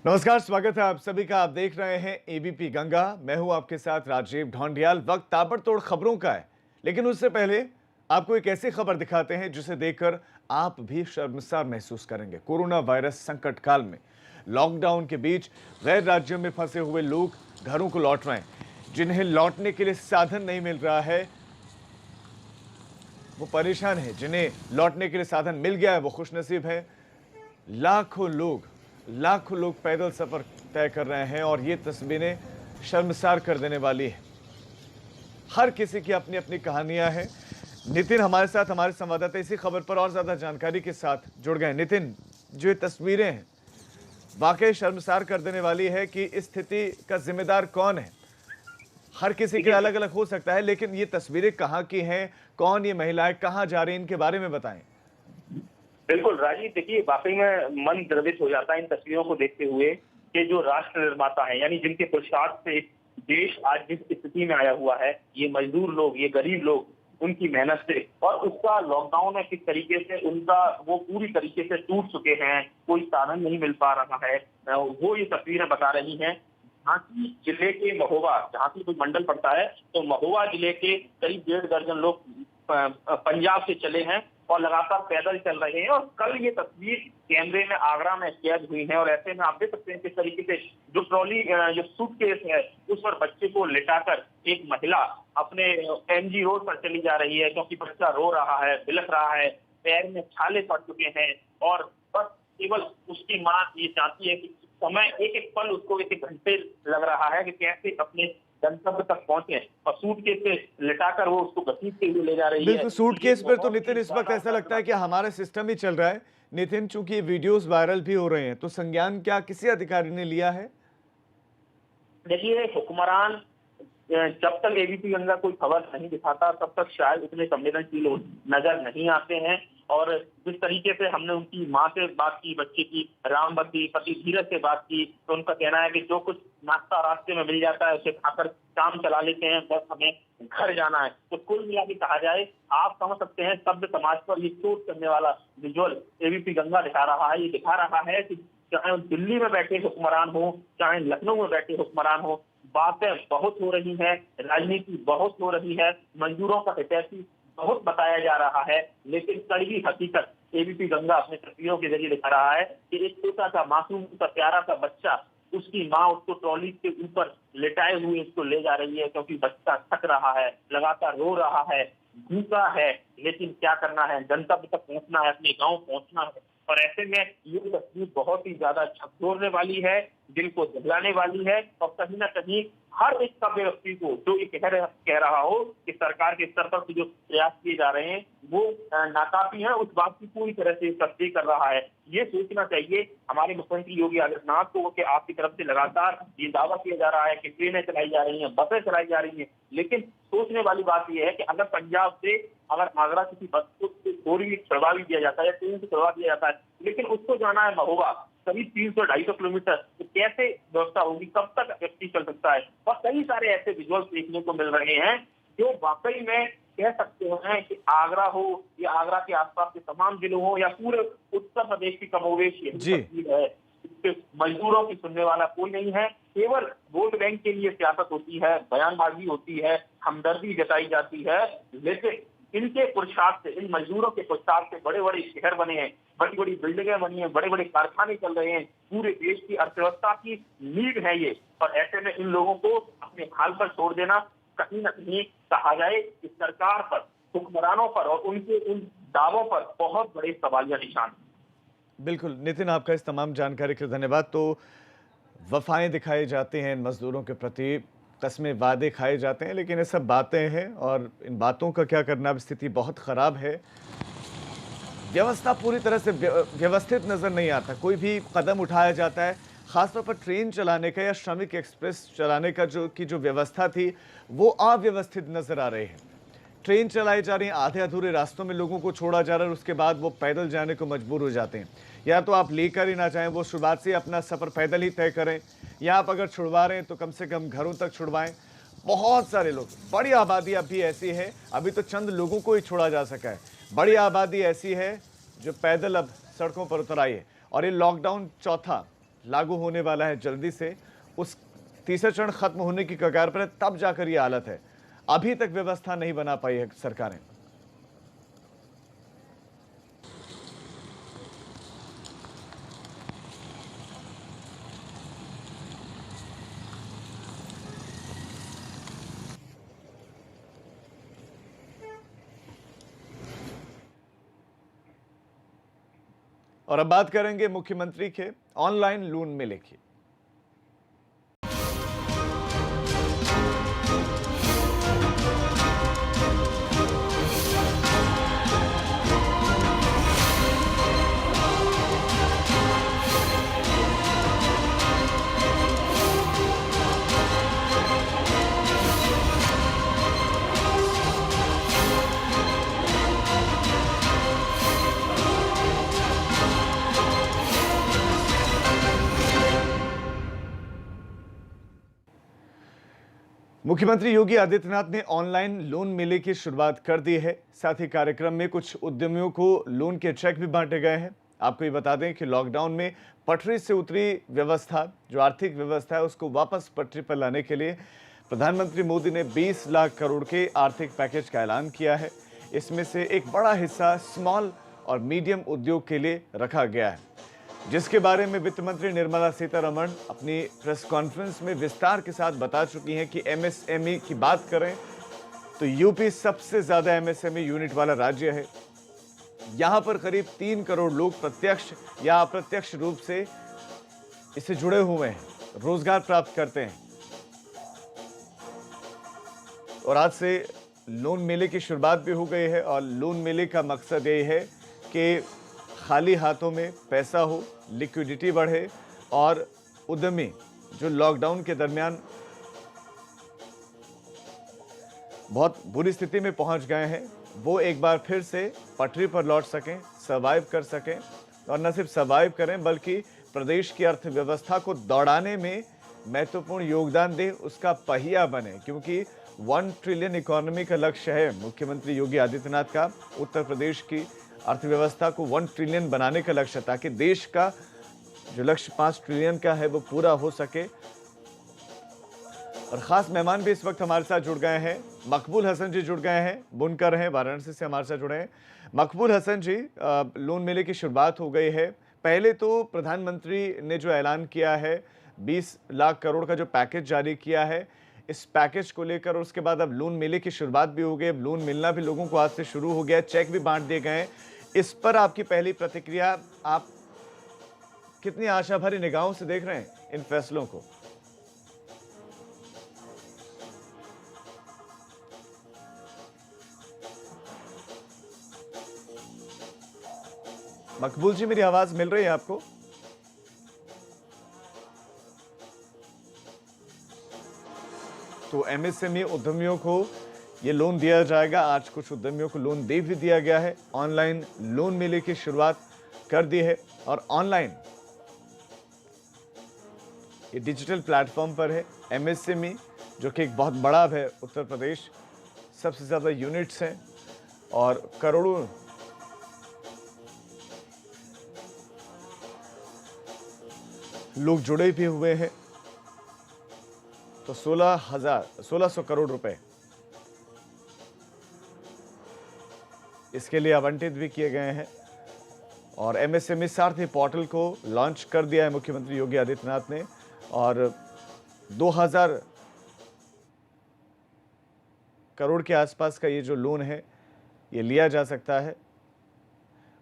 नमस्कार, स्वागत है आप सभी का। आप देख रहे हैं एबीपी गंगा। मैं हूं आपके साथ राजीव ढोंडियाल। वक्त ताबड़तोड़ खबरों का है, लेकिन उससे पहले आपको एक ऐसी खबर दिखाते हैं जिसे देखकर आप भी शर्मसार महसूस करेंगे। कोरोना वायरस संकट काल में लॉकडाउन के बीच गैर राज्यों में फंसे हुए लोग घरों को लौट रहे हैं। जिन्हें लौटने के लिए साधन नहीं मिल रहा है वो परेशान है, जिन्हें लौटने के लिए साधन मिल गया है वो खुशनसीब है। लाखों लोग पैदल सफर तय कर रहे हैं और ये तस्वीरें शर्मसार कर देने वाली है। हर किसी की अपनी अपनी कहानियां हैं। नितिन हमारे साथ, हमारे संवाददाता, इसी खबर पर और ज्यादा जानकारी के साथ जुड़ गए। नितिन, जो ये तस्वीरें हैं वाकई शर्मसार कर देने वाली है कि इस स्थिति का जिम्मेदार कौन है। हर किसी के अलग अलग हो सकता है, लेकिन ये तस्वीरें कहाँ की हैं, कौन ये महिलाएं कहाँ जा रही हैं, इनके बारे में बताएं। बिल्कुल राजीव, देखिए वाकई में मन द्रवित हो जाता है इन तस्वीरों को देखते हुए कि जो राष्ट्र निर्माता है, यानी जिनके पुरुषार्थ से देश आज जिस स्थिति में आया हुआ है, ये मजदूर लोग, ये गरीब लोग, उनकी मेहनत से और उसका लॉकडाउन में किस तरीके से उनका वो पूरी तरीके से टूट चुके हैं, कोई साधन नहीं मिल पा रहा है, वो ये तस्वीरें बता रही हैं। झांसी जिले के महोबा, झांसी कोई मंडल पड़ता है, तो महोबा जिले के करीब 1.5 दर्जन लोग पंजाब से चले हैं और लगातार पैदल चल रहे हैं। और कल ये तस्वीर कैमरे में आगरा में कैद हुई है और ऐसे में आप देख सकते हैं किस तरीके से जो ट्रॉली, जो सूटकेस है, उस पर बच्चे को लिटाकर एक महिला अपने एमजी रोड पर चली जा रही है, क्योंकि बच्चा रो रहा है, बिलख रहा है, पैर में छाले पड़ चुके हैं और बस केवल उसकी माँ ये चाहती है कि समय एक एक पल उसको एक एक घंटे लग रहा है कि कैसे अपने गंतव्य तक पहुंचे, और सूटकेस से लिटाकर वो उसको घसीटते हुए ले जा रही है। बिल्कुल, सूटकेस पर तो नितिन इस वक्त ऐसा लगता है कि हमारा सिस्टम ही चल रहा है। नितिन, चूंकि ये वीडियोस वायरल भी हो रहे हैं, तो संज्ञान क्या किसी अधिकारी ने लिया है? देखिए, हुक्मरान जब तक एबीपी गंगा कोई खबर नहीं दिखाता तब तक शायद उतने संवेदनशील नजर नहीं आते हैं। और जिस तरीके से हमने उनकी माँ से बात की, बच्चे की रामबती पति धीरज से बात की, तो उनका कहना है कि जो कुछ नाश्ता रास्ते में मिल जाता है उसे खाकर काम चला लेते हैं, बस हमें घर जाना है। तो कुल मिला के कहा जाए, आप समझ सकते हैं सभ्य समाज पर ये चोट करने वाला विजुअल एबीपी गंगा दिखा रहा है। ये दिखा रहा है कि चाहे दिल्ली में बैठे हुक्मरान हो, चाहे लखनऊ में बैठे हुक्मरान हो, बातें बहुत हो रही हैं, राजनीति बहुत हो रही है, मजदूरों का हितैषी बहुत बताया जा रहा है, लेकिन कड़वी हकीकत एबीपी गंगा अपने तस्वीरों के जरिए दिखा रहा है कि एक छोटा सा मासूम सा प्यारा सा बच्चा, उसकी माँ उसको ट्रॉली के ऊपर लेटाए हुए उसको ले जा रही है, क्योंकि बच्चा थक रहा है, लगातार रो रहा है, भूखा है, लेकिन क्या करना है, गंतव्य तक पहुंचना है, अपने गांव पहुंचना है। और ऐसे में ये तस्वीर बहुत ही ज्यादा झकझोरने वाली है, दिल को दहलाने वाली है, और कहीं ना कहीं हर एक सभ्य व्यक्ति को जो ये कह रहा हो कि सरकार के स्तर पर जो प्रयास किए जा रहे हैं वो नाकाफी है, उस बात की पूरी तरह से तस्दीक कर रहा है। ये सोचना चाहिए हमारे मुख्यमंत्री योगी आदित्यनाथ को कि आपकी तरफ से लगातार ये दावा किया जा रहा है कि ट्रेनें चलाई जा रही हैं, बसें चलाई जा रही हैं, लेकिन सोचने वाली बात यह है कि अगर पंजाब से अगर आगरा किसी बस को थोड़ी भी छुड़वा भी दिया जाता है या ट्रेन से छुड़वा दिया जाता है, लेकिन उसको जाना है महोबा करीब 300-250 किलोमीटर, तो कैसे व्यवस्था होगी, कब तक व्यक्ति चल सकता है। और कई सारे ऐसे विजुअल्स देखने को मिल रहे हैं जो वाकई में कह सकते हैं कि आगरा हो या आगरा के आसपास के तमाम जिलों हो या पूरे उत्तर प्रदेश की कमोवेश यही तस्वीर है। इसके मजदूरों की सुनने वाला कोई नहीं है, केवल वोट बैंक के लिए सियासत होती है, बयानबाजी होती है, हमदर्दी जताई जाती है, लेकिन इनके पुरुषार्थ से, इन मजदूरों के पुरुषार्थ से बड़े बड़े शहर बने हैं, बड़ी बड़ी बिल्डिंगें बनी हैं, बड़े बड़े कारखाने चल रहे हैं, पूरे देश की अर्थव्यवस्था की नींव है ये। और ऐसे में इन लोगों को अपने हाल पर छोड़ देना कहीं ना कहीं कहा जाए कि सरकार पर, हुक्मरानों पर और उनके उन दावों पर बहुत बड़े सवालिया निशान। बिल्कुल नितिन, आपका इस तमाम जानकारी के लिए धन्यवाद। तो वफाएं दिखाई जाती हैं इन मजदूरों के प्रति, कस्में वादे खाए जाते हैं, लेकिन ये सब बातें हैं और इन बातों का क्या करना। अब स्थिति बहुत ख़राब है, व्यवस्था पूरी तरह से व्यवस्थित नज़र नहीं आता। कोई भी कदम उठाया जाता है, ख़ासतौर पर ट्रेन चलाने का या श्रमिक एक्सप्रेस चलाने का जो व्यवस्था थी वो अव्यवस्थित नज़र आ रही है। ट्रेन चलाई जा रही है, आधे अधूरे रास्तों में लोगों को छोड़ा जा रहा है, उसके बाद वो पैदल जाने को मजबूर हो जाते हैं। या तो आप लेकर ही ना चाहें, वो शुरुआत से अपना सफ़र पैदल ही तय करें, या आप अगर छुड़वा रहे हैं तो कम से कम घरों तक छुड़वाएं। बहुत सारे लोग, बड़ी आबादी अब भी ऐसी है, अभी तो चंद लोगों को ही छोड़ा जा सका है, बड़ी आबादी ऐसी है जो पैदल अब सड़कों पर उतर आई है। और ये लॉकडाउन चौथा, लागू होने वाला है जल्दी से, उस तीसरा चरण खत्म होने की कगार पर है, तब जाकर ये हालत है। अभी तक व्यवस्था नहीं बना पाई है सरकारें। और अब बात करेंगे मुख्यमंत्री के ऑनलाइन लोन मेले की। मुख्यमंत्री योगी आदित्यनाथ ने ऑनलाइन लोन मेले की शुरुआत कर दी है। साथ ही कार्यक्रम में कुछ उद्यमियों को लोन के चेक भी बांटे गए हैं। आपको ये बता दें कि लॉकडाउन में पटरी से उतरी व्यवस्था, जो आर्थिक व्यवस्था है, उसको वापस पटरी पर लाने के लिए प्रधानमंत्री मोदी ने 20 लाख करोड़ के आर्थिक पैकेज का ऐलान किया है। इसमें से एक बड़ा हिस्सा स्मॉल और मीडियम उद्योग के लिए रखा गया है, जिसके बारे में वित्त मंत्री निर्मला सीतारमण अपनी प्रेस कॉन्फ्रेंस में विस्तार के साथ बता चुकी हैं कि एमएसएमई की बात करें तो यूपी सबसे ज्यादा एमएसएमई यूनिट वाला राज्य है। यहां पर करीब 3 करोड़ लोग प्रत्यक्ष या अप्रत्यक्ष रूप से इससे जुड़े हुए हैं, रोजगार प्राप्त करते हैं। और आज से लोन मेले की शुरुआत भी हो गई है और लोन मेले का मकसद यही है कि खाली हाथों में पैसा हो, लिक्विडिटी बढ़े और उद्यमी जो लॉकडाउन के दरमियान बहुत बुरी स्थिति में पहुंच गए हैं, वो एक बार फिर से पटरी पर लौट सकें, सर्वाइव कर सकें। और न सिर्फ सर्वाइव करें बल्कि प्रदेश की अर्थव्यवस्था को दौड़ाने में महत्वपूर्ण योगदान दें, उसका पहिया बने। क्योंकि 1 ट्रिलियन इकोनॉमी का लक्ष्य है मुख्यमंत्री योगी आदित्यनाथ का, उत्तर प्रदेश की अर्थव्यवस्था को 1 ट्रिलियन बनाने का लक्ष्य, ताकि देश का जो लक्ष्य 5 ट्रिलियन का है वो पूरा हो सके। और खास मेहमान भी इस वक्त हमारे साथ जुड़ गए हैं। मकबूल हसन जी जुड़ गए हैं, बुनकर हैं, वाराणसी से हमारे साथ जुड़े हैं। मकबूल हसन जी, लोन मेले की शुरुआत हो गई है। पहले तो प्रधानमंत्री ने जो ऐलान किया है 20 लाख करोड़ का जो पैकेज जारी किया है, इस पैकेज को लेकर उसके बाद अब लोन मेले की शुरुआत भी हो गई। अब लोन मिलना भी लोगों को आज से शुरू हो गया, चेक भी बांट दिए गए हैं। इस पर आपकी पहली प्रतिक्रिया, आप कितनी आशा भरी निगाहों से देख रहे हैं इन फैसलों को? मकबूल जी, मेरी आवाज मिल रही है आपको? तो एमएसएमई उद्यमियों को ये लोन दिया जाएगा। आज कुछ उद्यमियों को लोन दे भी दिया गया है। ऑनलाइन लोन मेले की शुरुआत कर दी है और ऑनलाइन ये डिजिटल प्लेटफॉर्म पर है। एमएसएमई जो कि एक बहुत बड़ा है, उत्तर प्रदेश सबसे ज़्यादा यूनिट्स हैं और करोड़ों लोग जुड़े भी हुए हैं। तो 1600 करोड़ रुपए इसके लिए आवंटित भी किए गए हैं। और एमएसएमई सारथी पोर्टल को लॉन्च कर दिया है मुख्यमंत्री योगी आदित्यनाथ ने। और 2000 करोड़ के आसपास का ये जो लोन है ये लिया जा सकता है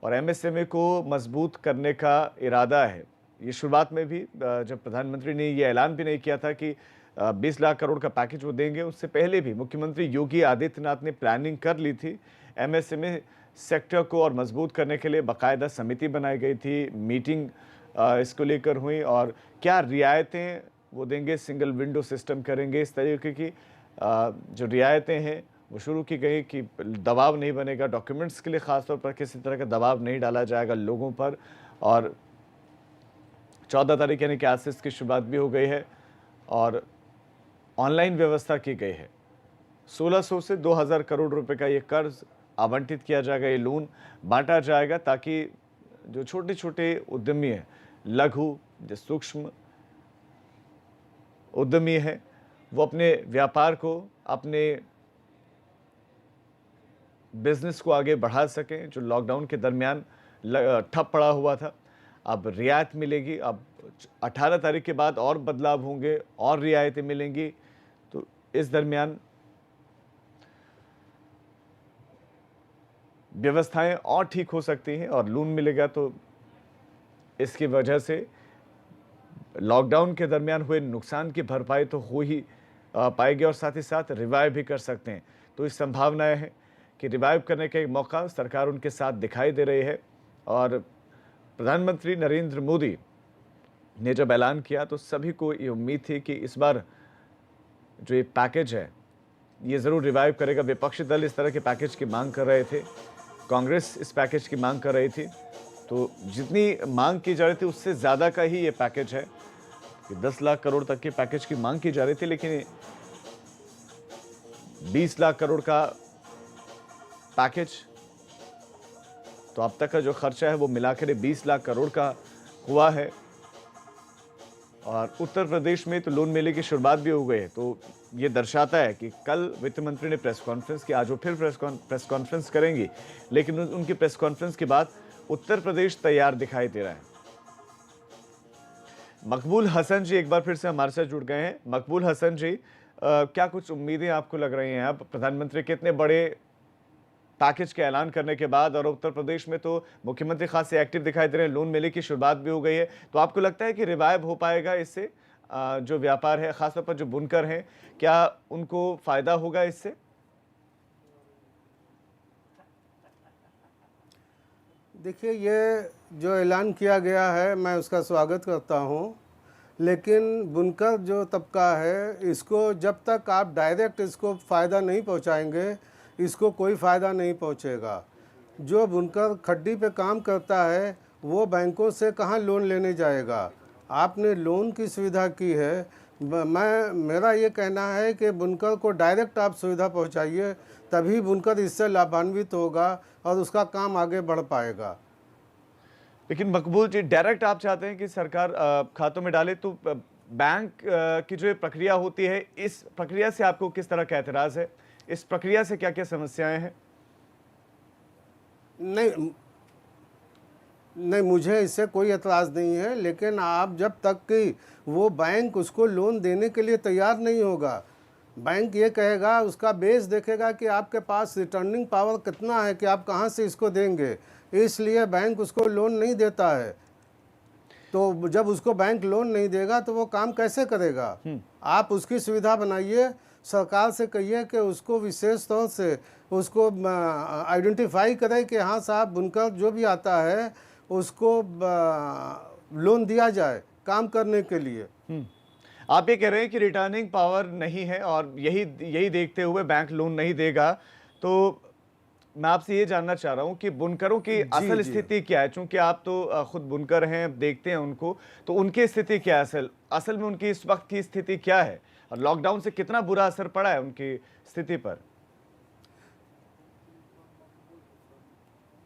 और एमएसएमई को मजबूत करने का इरादा है। ये शुरुआत में भी जब प्रधानमंत्री ने ये ऐलान भी नहीं किया था कि 20 लाख करोड़ का पैकेज वो देंगे, उससे पहले भी मुख्यमंत्री योगी आदित्यनाथ ने प्लानिंग कर ली थी। एमएसएमई सेक्टर को और मजबूत करने के लिए बाकायदा समिति बनाई गई थी, मीटिंग इसको लेकर हुई और क्या रियायतें वो देंगे, सिंगल विंडो सिस्टम करेंगे, इस तरीके की जो रियायतें हैं वो शुरू की गई कि दबाव नहीं बनेगा डॉक्यूमेंट्स के लिए, ख़ासतौर पर किसी तरह का दबाव नहीं डाला जाएगा लोगों पर। और 14 तारीख यानी कि आज से इसकी शुरुआत भी हो गई है और ऑनलाइन व्यवस्था की गई है। 1600 से 2000 करोड़ रुपए का ये कर्ज आवंटित किया जाएगा, ये लोन बांटा जाएगा ताकि जो छोटे छोटे उद्यमी हैं, लघु, जो सूक्ष्म उद्यमी है, वो अपने व्यापार को, अपने बिजनेस को आगे बढ़ा सकें, जो लॉकडाउन के दरमियान ठप पड़ा हुआ था। अब रियायत मिलेगी, अब 18 तारीख के बाद और बदलाव होंगे और रियायतें मिलेंगी, तो इस दरमियान व्यवस्थाएं और ठीक हो सकती हैं और लोन मिलेगा, तो इसकी वजह से लॉकडाउन के दरमियान हुए नुकसान की भरपाई तो हो ही पाएगी और साथ ही साथ रिवाइव भी कर सकते हैं। तो इस संभावनाएं हैं कि रिवाइव करने का एक मौका सरकार उनके साथ दिखाई दे रही है। और प्रधानमंत्री नरेंद्र मोदी ने जब ऐलान किया तो सभी को ये उम्मीद थी कि इस बार जो ये पैकेज है ये ज़रूर रिवाइव करेगा। विपक्षी दल इस तरह के पैकेज की मांग कर रहे थे, कांग्रेस इस पैकेज की मांग कर रही थी, तो जितनी मांग की जा रही थी उससे ज़्यादा का ही ये पैकेज है कि 10 लाख करोड़ तक के पैकेज की मांग की जा रही थी, लेकिन 20 लाख करोड़ का पैकेज, तो अब तक का जो खर्चा है वो मिलाकर 20 लाख करोड़ का हुआ है। और उत्तर प्रदेश में तो लोन मेले की शुरुआत भी हो गई है, तो ये दर्शाता है कि कल वित्त मंत्री ने प्रेस कॉन्फ्रेंस की, आज वो फिर प्रेस कॉन्फ्रेंस करेंगी, लेकिन उनकी प्रेस कॉन्फ्रेंस के बाद उत्तर प्रदेश तैयार दिखाई दे रहा है। मकबूल हसन जी एक बार फिर से हमारे साथ जुड़ गए हैं। मकबूल हसन जी, क्या कुछ उम्मीदें आपको लग रही हैं? अब प्रधानमंत्री के इतने बड़े पैकेज के ऐलान करने के बाद और उत्तर प्रदेश में तो मुख्यमंत्री खासे एक्टिव दिखाई दे रहे हैं, लोन मेले की शुरुआत भी हो गई है, तो आपको लगता है कि रिवाइव हो पाएगा इससे? जो व्यापार है, खासतौर पर जो बुनकर हैं, क्या उनको फायदा होगा इससे? देखिए, ये जो ऐलान किया गया है मैं उसका स्वागत करता हूँ, लेकिन बुनकर जो तबका है इसको जब तक आप डायरेक्ट इसको फ़ायदा नहीं पहुँचाएंगे, इसको कोई फ़ायदा नहीं पहुँचेगा। जो बुनकर खड्डी पे काम करता है वो बैंकों से कहाँ लोन लेने जाएगा? आपने लोन की सुविधा की है, मेरा ये कहना है कि बुनकर को डायरेक्ट आप सुविधा पहुँचाइए, तभी बुनकर इससे लाभान्वित होगा और उसका काम आगे बढ़ पाएगा। लेकिन मकबूल जी, डायरेक्ट आप चाहते हैं कि सरकार खातों में डाले, तो बैंक की जो प्रक्रिया होती है, इस प्रक्रिया से आपको किस तरह का एतराज़ है? इस प्रक्रिया से क्या क्या समस्याएं हैं? नहीं, मुझे इससे कोई एतराज़ नहीं है, लेकिन आप जब तक कि वो बैंक उसको लोन देने के लिए तैयार नहीं होगा, बैंक ये कहेगा, उसका बेस देखेगा कि आपके पास रिटर्निंग पावर कितना है कि आप कहाँ से इसको देंगे, इसलिए बैंक उसको लोन नहीं देता है। तो जब उसको बैंक लोन नहीं देगा तो वो काम कैसे करेगा? आप उसकी सुविधा बनाइए, सरकार से कहिए कि उसको विशेष तौर से उसको आइडेंटिफाई करें कि हाँ साहब, बुनकर जो भी आता है उसको लोन दिया जाए काम करने के लिए। आप ये कह रहे हैं कि रिटर्निंग पावर नहीं है और यही देखते हुए बैंक लोन नहीं देगा, तो मैं आपसे ये जानना चाह रहा हूँ कि बुनकरों की असल स्थिति क्या है? चूंकि आप तो खुद बुनकर हैं, देखते हैं उनको, तो उनकी स्थिति क्या है? असल में उनकी इस वक्त की स्थिति क्या है और लॉकडाउन से कितना बुरा असर पड़ा है उनकी स्थिति पर?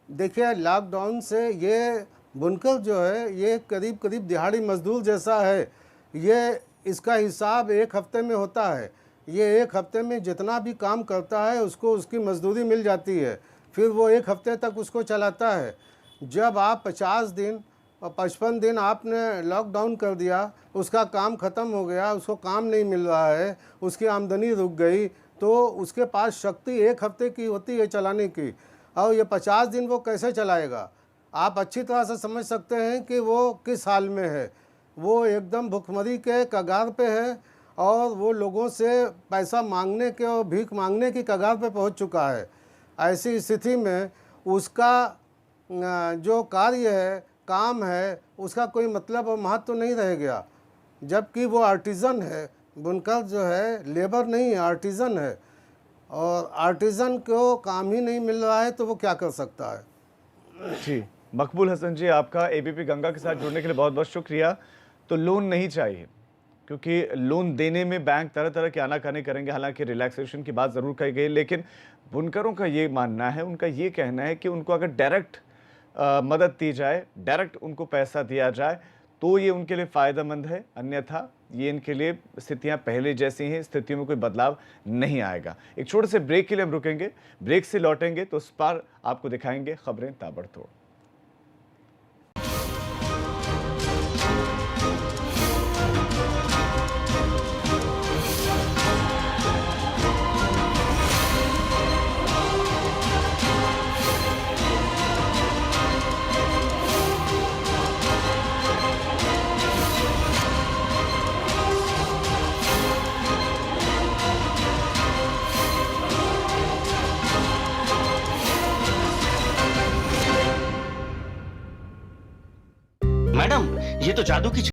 देखिए, लॉकडाउन से ये बुनकर जो है ये करीब करीब दिहाड़ी मजदूर जैसा है। ये इसका हिसाब एक हफ्ते में होता है। ये एक हफ्ते में जितना भी काम करता है उसको उसकी मजदूरी मिल जाती है, फिर वो एक हफ्ते तक उसको चलाता है। जब आप 50 दिन और 55 दिन आपने लॉकडाउन कर दिया, उसका काम ख़त्म हो गया, उसको काम नहीं मिल रहा है, उसकी आमदनी रुक गई, तो उसके पास शक्ति एक हफ्ते की होती है चलाने की, और ये 50 दिन वो कैसे चलाएगा? आप अच्छी तरह से समझ सकते हैं कि वो किस हाल में है। वो एकदम भुखमरी के कगार पे है और वो लोगों से पैसा मांगने के और भीख मांगने की कगार पे पहुंच चुका है। ऐसी स्थिति में उसका जो कार्य है, काम है, उसका कोई मतलब और महत्व तो नहीं रह गया। जबकि वो आर्टिज़न है, बुनकर जो है लेबर नहीं है, आर्टिज़न है, और आर्टिज़न को काम ही नहीं मिल रहा है तो वो क्या कर सकता है? जी, मकबूल हसन जी, आपका एबीपी गंगा के साथ जुड़ने के लिए बहुत बहुत शुक्रिया। तो लोन नहीं चाहिए, क्योंकि लोन देने में बैंक तरह तरह के आनाकानी करेंगे। हालांकि रिलैक्सेशन की बात ज़रूर कही गई, लेकिन बुनकरों का ये मानना है, उनका ये कहना है कि उनको अगर डायरेक्ट मदद दी जाए, डायरेक्ट उनको पैसा दिया जाए, तो ये उनके लिए फ़ायदेमंद है, अन्यथा ये इनके लिए स्थितियाँ पहले जैसी हैं, स्थितियों में कोई बदलाव नहीं आएगा। एक छोटे से ब्रेक के लिए हम रुकेंगे, ब्रेक से लौटेंगे तो उस पार आपको दिखाएंगे खबरें ताबड़तोड़। मैडम, ये तो जादू की